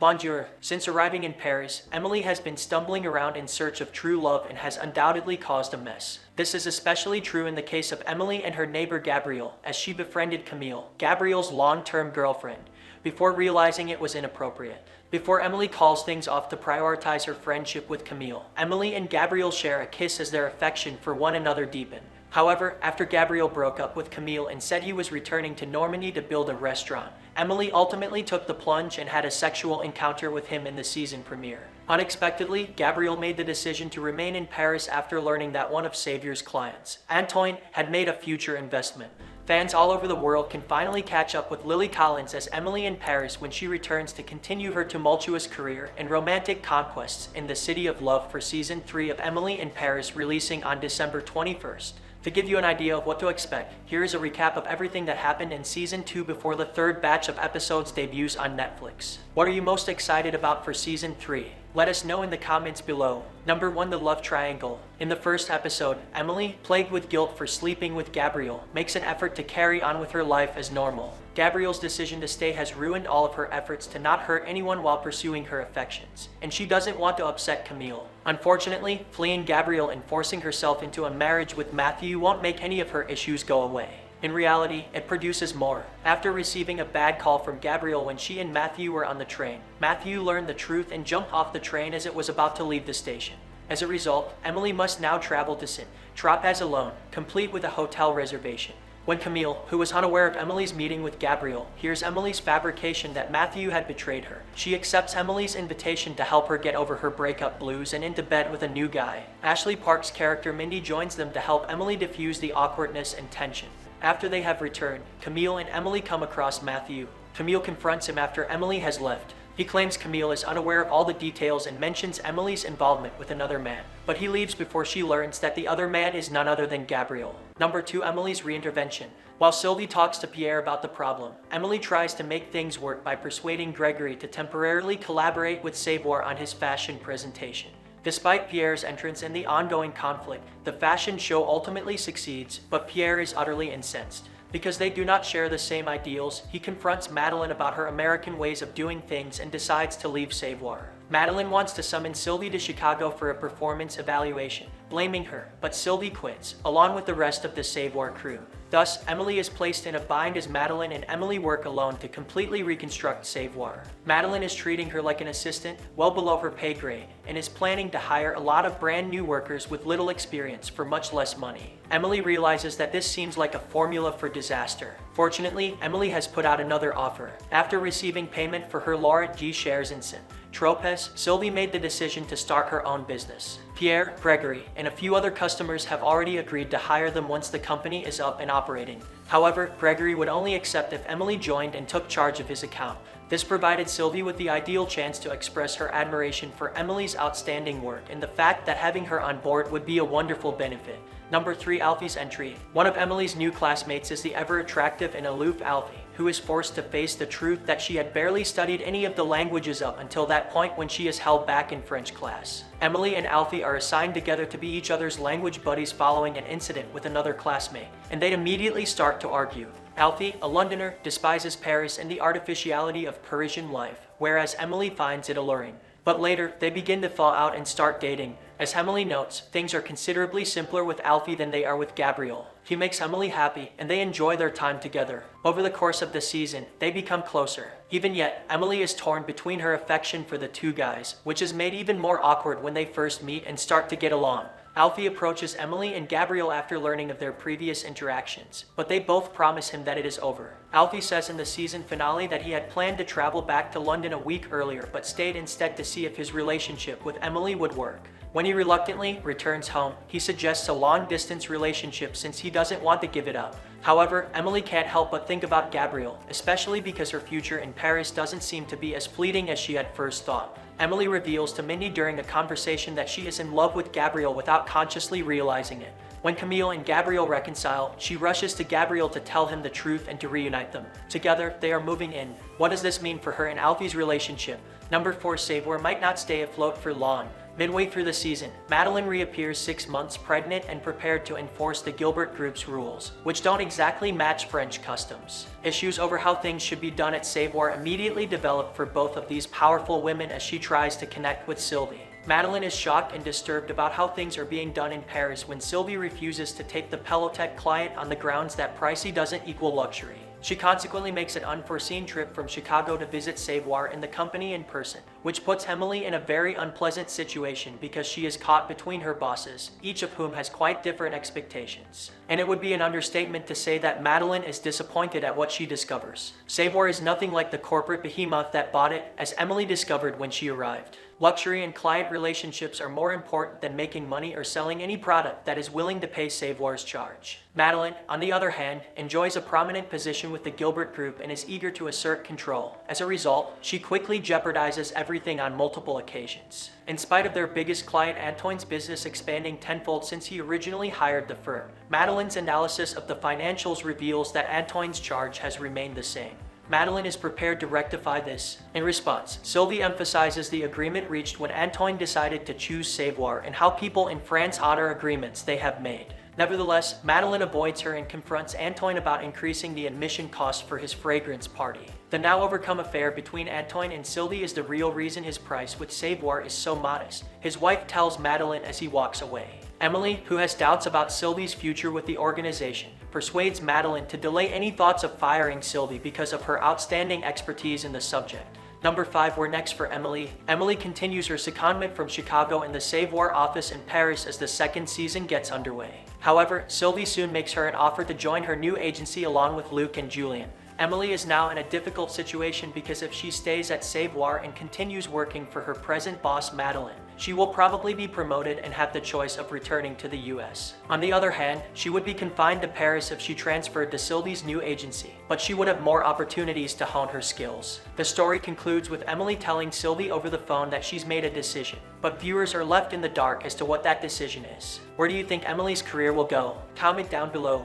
Bonjour. Since arriving in Paris, Emily has been stumbling around in search of true love and has undoubtedly caused a mess. This is especially true in the case of Emily and her neighbor Gabriel, as she befriended Camille, Gabriel's long-term girlfriend, before realizing it was inappropriate. Before Emily calls things off to prioritize her friendship with Camille, Emily and Gabriel share a kiss as their affection for one another deepen. However, after Gabriel broke up with Camille and said he was returning to Normandy to build a restaurant, Emily ultimately took the plunge and had a sexual encounter with him in the season premiere. Unexpectedly, Gabriel made the decision to remain in Paris after learning that one of Xavier's clients, Antoine, had made a future investment. Fans all over the world can finally catch up with Lily Collins as Emily in Paris when she returns to continue her tumultuous career and romantic conquests in the City of Love for Season 3 of Emily in Paris, releasing on December 21st. To give you an idea of what to expect, here is a recap of everything that happened in Season 2 before the third batch of episodes debuts on Netflix. What are you most excited about for Season 3? Let us know in the comments below. Number 1. The Love Triangle. In the first episode, Emily, plagued with guilt for sleeping with Gabriel, makes an effort to carry on with her life as normal. Gabriel's decision to stay has ruined all of her efforts to not hurt anyone while pursuing her affections, and she doesn't want to upset Camille. Unfortunately, fleeing Gabriel and forcing herself into a marriage with Matthew won't make any of her issues go away. In reality, it produces more. After receiving a bad call from Gabriel when she and Matthew were on the train, Matthew learned the truth and jumped off the train as it was about to leave the station. As a result, Emily must now travel to Saint-Tropez alone, complete with a hotel reservation. When Camille, who was unaware of Emily's meeting with Gabriel, hears Emily's fabrication that Matthew had betrayed her, she accepts Emily's invitation to help her get over her breakup blues and into bed with a new guy. Ashley Park's character Mindy joins them to help Emily diffuse the awkwardness and tension. After they have returned, Camille and Emily come across Matthew. Camille confronts him after Emily has left. He claims Camille is unaware of all the details and mentions Emily's involvement with another man, but he leaves before she learns that the other man is none other than Gabriel. Number 2. Emily's reintervention. While Sylvie talks to Pierre about the problem, Emily tries to make things work by persuading Gregory to temporarily collaborate with Xavier on his fashion presentation. Despite Pierre's entrance and the ongoing conflict, the fashion show ultimately succeeds, but Pierre is utterly incensed. Because they do not share the same ideals, he confronts Madeline about her American ways of doing things and decides to leave Xavier. Madeline wants to summon Sylvie to Chicago for a performance evaluation, blaming her, but Sylvie quits, along with the rest of the Xavier crew. Thus, Emily is placed in a bind as Madeline and Emily work alone to completely reconstruct Xavier. Madeline is treating her like an assistant, well below her pay grade, and is planning to hire a lot of brand new workers with little experience for much less money. Emily realizes that this seems like a formula for disaster. Fortunately, Emily has put out another offer. After receiving payment for her Laurent G shares in Saint-Tropez, Sylvie made the decision to start her own business. Pierre, Gregory, and a few other customers have already agreed to hire them once the company is up and operating. However, Gregory would only accept if Emily joined and took charge of his account. This provided Sylvie with the ideal chance to express her admiration for Emily's outstanding work and the fact that having her on board would be a wonderful benefit. Number 3. Alfies Entry. One of Emily's new classmates is the ever-attractive and aloof Alfie, who is forced to face the truth that she had barely studied any of the languages up until that point when she is held back in French class. Emily and Alfie are assigned together to be each other's language buddies following an incident with another classmate, and they immediately start to argue. Alfie, a Londoner, despises Paris and the artificiality of Parisian life, whereas Emily finds it alluring. But later, they begin to thaw out and start dating. As Emily notes, things are considerably simpler with Alfie than they are with Gabriel. He makes Emily happy, and they enjoy their time together. Over the course of the season, they become closer. Even yet, Emily is torn between her affection for the two guys, which is made even more awkward when they first meet and start to get along. Alfie approaches Emily and Gabriel after learning of their previous interactions, but they both promise him that it is over. Alfie says in the season finale that he had planned to travel back to London a week earlier but stayed instead to see if his relationship with Emily would work. When he reluctantly returns home, he suggests a long-distance relationship since he doesn't want to give it up. However, Emily can't help but think about Gabriel, especially because her future in Paris doesn't seem to be as fleeting as she had first thought. Emily reveals to Mindy during a conversation that she is in love with Gabriel without consciously realizing it. When Camille and Gabriel reconcile, she rushes to Gabriel to tell him the truth and to reunite them. Together, they are moving in. What does this mean for her and Alfie's relationship? Number 4. Xavier might not stay afloat for long. Midway through the season, Madeline reappears 6 months pregnant and prepared to enforce the Gilbert Group's rules, which don't exactly match French customs. Issues over how things should be done at Savoir immediately develop for both of these powerful women as she tries to connect with Sylvie. Madeline is shocked and disturbed about how things are being done in Paris when Sylvie refuses to take the Pelotec client on the grounds that pricey doesn't equal luxury. She consequently makes an unforeseen trip from Chicago to visit Savoir and the company in person, which puts Emily in a very unpleasant situation because she is caught between her bosses, each of whom has quite different expectations. And it would be an understatement to say that Madeline is disappointed at what she discovers. Savoir is nothing like the corporate behemoth that bought it, as Emily discovered when she arrived. Luxury and client relationships are more important than making money or selling any product that is willing to pay Savoir's charge. Madeline, on the other hand, enjoys a prominent position with the Gilbert Group and is eager to assert control. As a result, she quickly jeopardizes everything on multiple occasions. In spite of their biggest client Antoine's business expanding tenfold since he originally hired the firm, Madeline's analysis of the financials reveals that Antoine's charge has remained the same. Madeline is prepared to rectify this. In response, Sylvie emphasizes the agreement reached when Antoine decided to choose Savoir and how people in France honor agreements they have made. Nevertheless, Madeline avoids her and confronts Antoine about increasing the admission cost for his fragrance party. The now overcome affair between Antoine and Sylvie is the real reason his price with Savoir is so modest, his wife tells Madeline as he walks away. Emily, who has doubts about Sylvie's future with the organization, persuades Madeline to delay any thoughts of firing Sylvie because of her outstanding expertise in the subject. Number 5, we're next for Emily. Emily continues her secondment from Chicago in the Savoir office in Paris as the second season gets underway. However, Sylvie soon makes her an offer to join her new agency along with Luc and Julien. Emily is now in a difficult situation because if she stays at Savoir and continues working for her present boss Madeline, she will probably be promoted and have the choice of returning to the US. On the other hand, she would be confined to Paris if she transferred to Sylvie's new agency, but she would have more opportunities to hone her skills. The story concludes with Emily telling Sylvie over the phone that she's made a decision, but viewers are left in the dark as to what that decision is. Where do you think Emily's career will go? Comment down below.